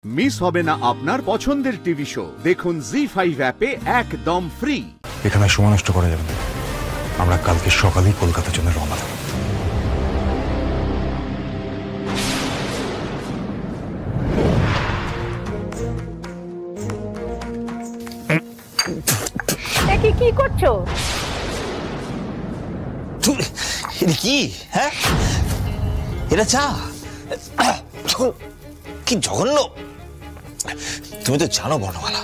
Miss হবে না আপনার পছন্দের টিভি শো। দেখুন জি5 অ্যাপে একদম ফ্রি। এখানে সময় নষ্ট করা যাবে না, আমরা কালকে সকালেই কলকাতার জন্য রওনা দেব। কি করছো? কি হ্যাঁ, এটা চা? কি জঘন্য! তুমি তো জানো বর্ণমালা,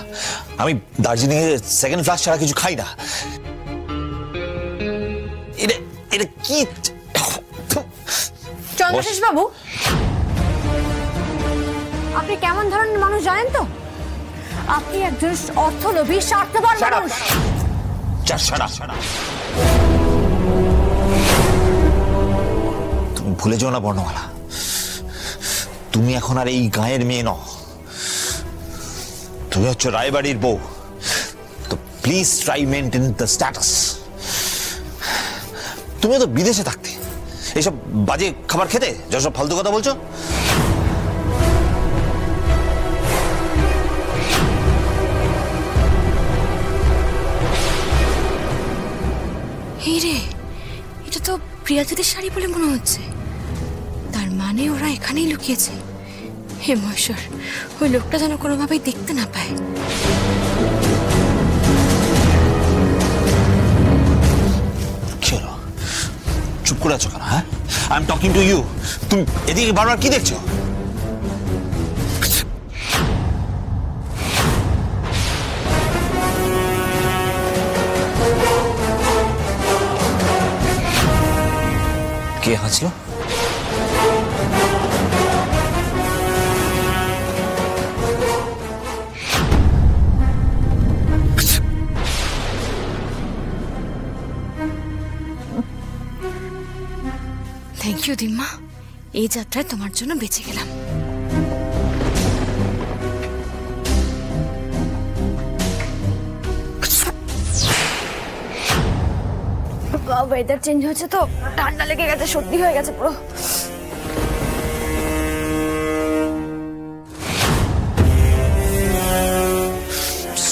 আমি দার্জিলিং এর সেকেন্ড ফ্লাস ছাড়া কিছু খাই না। এটা কি? চন্দ্রশেষ বাবু, আপনি কেমন ধরনের মানুষ জানেন তো? আপনি একজন অর্থলোভী, স্বার্থপর মানুষ। তুমি ভুলে যাও না বর্ণমালা, তুমি এখন আর এই গায়ের মেয়ে নও, তুমি হচ্ছে রায়বাড়ির বউ। তো please try maintain the status. তুমি তো বিদেশে থাকতে এইসব বাজে খাবার খেতে, যসব ফালতু কথা বলছো। রে, এটা তো প্রিয়াদিদের শাড়ি বলে মনে হচ্ছে। তার মানে ওরা এখানেই লুকিয়েছে। হে মহেশ্বর, ওই লোকটা যেন কোনোভাবেই দেখতে না পায়। কি হলো? চুপ করে আছো কেন? হ্যাঁ, I am talking to you. তুমি এদিকে বারবার কি দেখছো? কে হাসলো? থ্যাংক ইউ দিম্মা, এই যাত্রায় তোমার জন্য বেঁচে গেলাম। ওয়েদার চেঞ্জ হচ্ছে তো, ঠান্ডা লেগে গেছে, সর্দি হয়ে গেছে পুরো।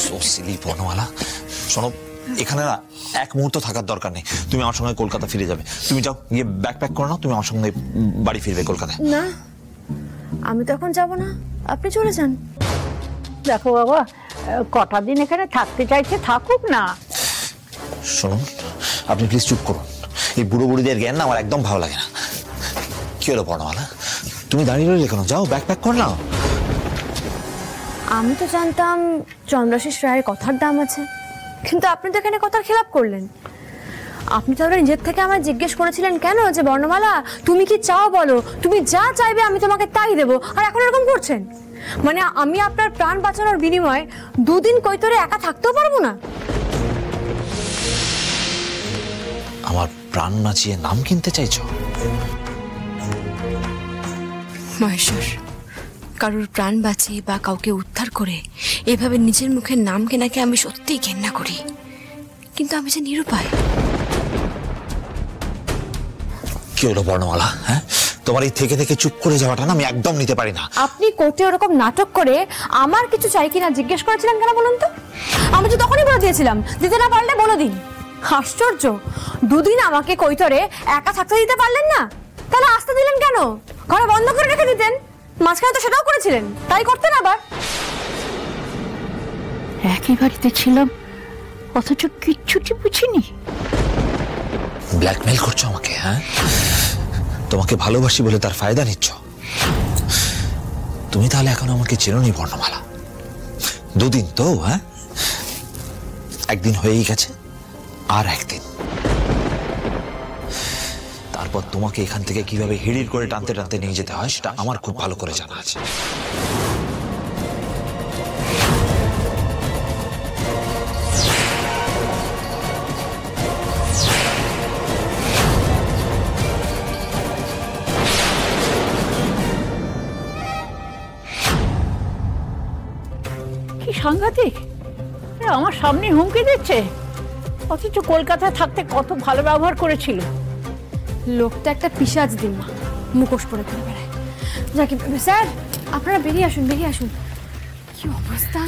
সো সিলি বর্ণমালা, শোনো, এখানে না এক মুহূর্ত থাকার দরকার নেই। তুমি আমার সঙ্গে কলকাতা ফিরে যাবে। তুমি যাও, গিয়ে ব্যাগ প্যাক করে নাও, তুমি আমার সঙ্গে বাড়ি ফিরবে কলকাতায়। না, আমি তো এখন যাবো না, আপনি চলে যান। দেখো বাবা, কটা দিন এখানে থাকতে চাইছে, থাকুক না। শুনুন, আপনি প্লিজ চুপ করুন। এই বুড়ো বুড়িদের জ্ঞান না আমার একদম ভালো লাগে না। কি হলো বর্ণমালা, তুমি দাঁড়িয়ে রইলে কেন? যাও, ব্যাগ প্যাক করে নাও। আমি তো জানতাম চন্দ্রশেষ রায়ের কথার দাম আছে, কিন্তু আপনি তো এখানে কথার খেলাপ করলেন। আপনি তাহলে নিজের থেকে আমায় জিজ্ঞেস করেছিলেন কেন যে বর্ণমালা তুমি কি চাও বলো, তুমি যা চাইবে আমি তোমাকে তাই দেবো, আর এখন এরকম করছেন? মানে আমি আপনার প্রাণ বাঁচানোর বিনিময়ে দুদিন কৈতরে একা থাকতেও পারবো না? আমার প্রাণ বাঁচিয়ে নাম কিনতে চাইছো? মহেশ্বর, কারোর প্রাণ বাঁচিয়ে বা কাউকে উদ্ধার করে এভাবে নিজের মুখের নাম কেনাকে আমি সত্যিই ঘেন্না করি, কিন্তু আমি যে নিরুপায়। কি হলো বর্ণমালা, হ্যাঁ? তোমার এই থেকে থেকে চুপ করে যাওয়াটা না আমি একদম নিতে পারি না। আপনি কোর্টে ওরকম নাটক করে আমার কিছু চাই কিনা জিজ্ঞেস করেছিলেন কেন বলুন তো? আমি তো তখনই বলে দিয়েছিলাম, দিতে না পারলে বলে দিন। আশ্চর্য, দুদিন আমাকে কৈতরে একা থাকতে দিতে পারলেন না, তাহলে আসতে দিলেন কেন? ঘরে বন্ধ করে রেখে দিতেন। মাঝখানে তো সেটাও করেছিলেন, তাই করতেন আবার। একই বাড়িতে ছিলাম, অথচ কিচ্ছুটি বুঝিনি। ব্ল্যাকমেল করছো আমাকে? হ্যাঁ, তোমাকে ভালোবাসি বলে তার ফায়দা নিচ্ছ। তুমি তাহলে এখন আমাকে চেনোনি বর্ণমালা। দুদিন তো, হ্যাঁ, একদিন হয়েই গেছে, আর একদিন। তারপর তোমাকে এখান থেকে কিভাবে হিড়ির করে টানতে টানতে নিয়ে যেতে হয় সেটা আমার খুব ভালো করে জানা আছে। কি সাংঘাতিক, আমার সামনে হুমকি দিচ্ছে, অথচ কলকাতায় থাকতে কত ভালো ব্যবহার করেছিল। লোকটা একটা পিশাচ দিম্মা, মুখোশ পরে ঘুরে বেড়ায়। যাকে স্যার আপনারা বেরিয়ে আসুন, বেরিয়ে আসুন। কি অবস্থা!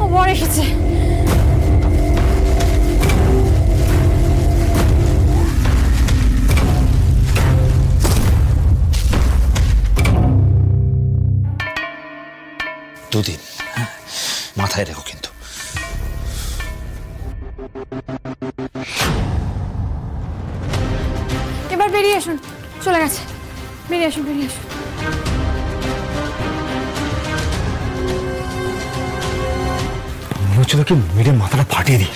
ও বর এসেছে। দুদিন, মাথায় রেখো কিন্তু। এবার বেরিয়ে আসুন, চলে গেছে। বেরিয়ে আসুন, বেরিয়ে আসুন। মনে হচ্ছে তোকে মেরে মাথাটা ফাটিয়ে দিই।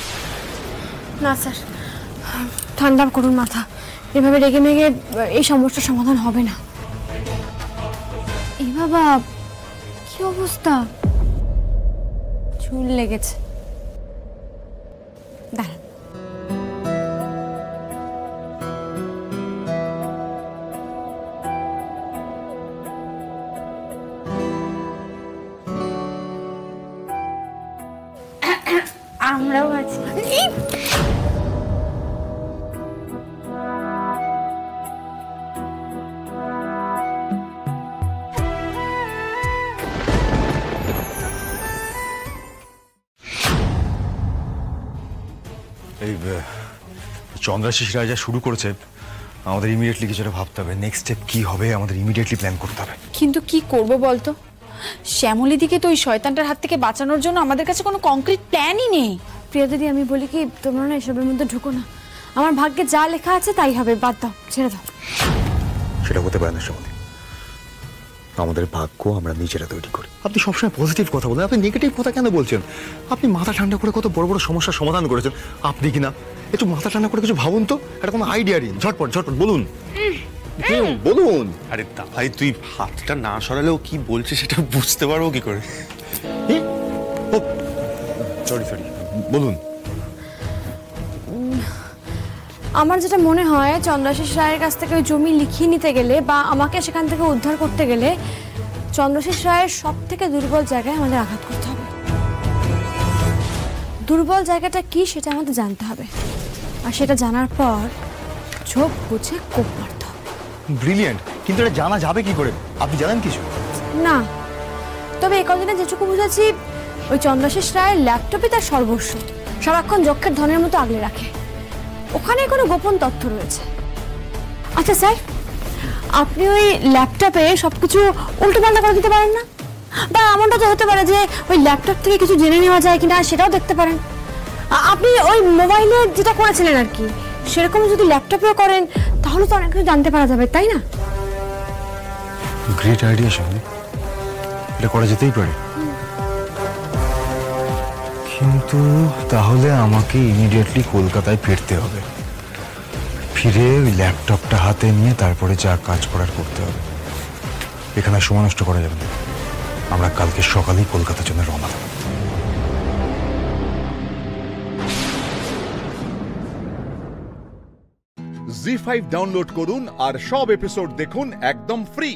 না স্যার, ঠান্ডা করুন মাথা। এভাবে রেগে মেগে এই সমস্যার সমাধান হবে না। এই বাবা, কি অবস্থা! চুল লেগেছে। দাঁড়ান। আমরাও আছি। এই চন্দ্রাশিস রায় যা শুরু করেছে, আমাদের ইমিডিয়েটলি কিছুটা ভাবতে হবে। নেক্সট স্টেপ কি হবে আমাদের ইমিডিয়েটলি প্ল্যান করতে হবে। কিন্তু কি করব বলতো? শ্যামলীদিকে তো ওই শয়তানটার হাত থেকে বাঁচানোর জন্য আমাদের কাছে কোনো কংক্রিট প্ল্যানই নেই। প্রিয়া দিদি, আমি বলি কি, তোমরা না এসবের মধ্যে ঢুকো না। আমার ভাগ্যে যা লেখা আছে তাই হবে। বাদ দাও, ছেড়ে দাও। সেটা হতে পারে না শ্যামলী। আমাদের ভাগ্য আমরা নিজেরা তৈরি করি। আপনি সবসময় পজিটিভ কথা বলেন, আপনি নেগেটিভ কথা কেন বলছেন? আপনি মাথা ঠান্ডা করে কত বড় বড় সমস্যার সমাধান করেছেন। আপনি কি না একটু মাথা ঠান্ডা করে কিছু ভাবুন তো? এটা কোনো আইডিয়া দিন, ঝটপট ঝটপট বলুন। বলুন। আরে তা ভাই, তুই হাতটা না সরালেও কি বলছিস সেটা বুঝতে পারবো কি করে? সরি সরি, বলুন। আমার যেটা মনে হয়, চন্দ্রাশিস রায়ের কাছ থেকে ওই জমি লিখিয়ে নিতে গেলে বা আমাকে সেখান থেকে উদ্ধার করতে গেলে চন্দ্রাশিস রায়ের সব থেকে দুর্বল জায়গায় আমাদের আঘাত করতে হবে। দুর্বল জায়গাটা কি সেটা আমাদের জানতে হবে, আর সেটা জানার পর চোখ বুঝে কোপ মারতে হবে। ব্রিলিয়েন্ট, কিন্তু এটা জানা যাবে কি করে? আপনি জানেন কিছু? না, তবে এই কদিনে যেটুকু বুঝেছি, ওই চন্দ্রাশিস রায়ের ল্যাপটপে তার সর্বস্ব, সারাক্ষণ যক্ষের ধনের মতো আগলে রাখে। ওখানে কোনো গোপন তথ্য রয়েছে। আচ্ছা স্যার, আপনি ওই ল্যাপটপে সবকিছু উল্টোপাল্টা করে দিতে পারেন না? বা এমনটা তো হতে পারে যে ওই ল্যাপটপ থেকে কিছু জেনে নেওয়া যায় কিনা সেটাও দেখতে পারেন। আপনি ওই মোবাইলে যেটা করেছিলেন আর কি, সেরকম যদি ল্যাপটপেও করেন তাহলে তো অনেক কিছু জানতে পারা যাবে, তাই না? গ্রেট আইডিয়া শ্যামলী, এটা করা যেতেই পারে। কিন্তু তাহলে আমাকে ইমিডিয়েটলি কলকাতায় ফিরতে হবে। ফিরে ওই ল্যাপটপটা হাতে নিয়ে তারপরে যা কাজ করার করতে হবে। এখানে সময় নষ্ট করা যাবে না। আমরা কালকে সকালেই কলকাতার জন্য রওনা দেব। জি5 ডাউনলোড করুন আর সব এপিসোড দেখুন একদম ফ্রি।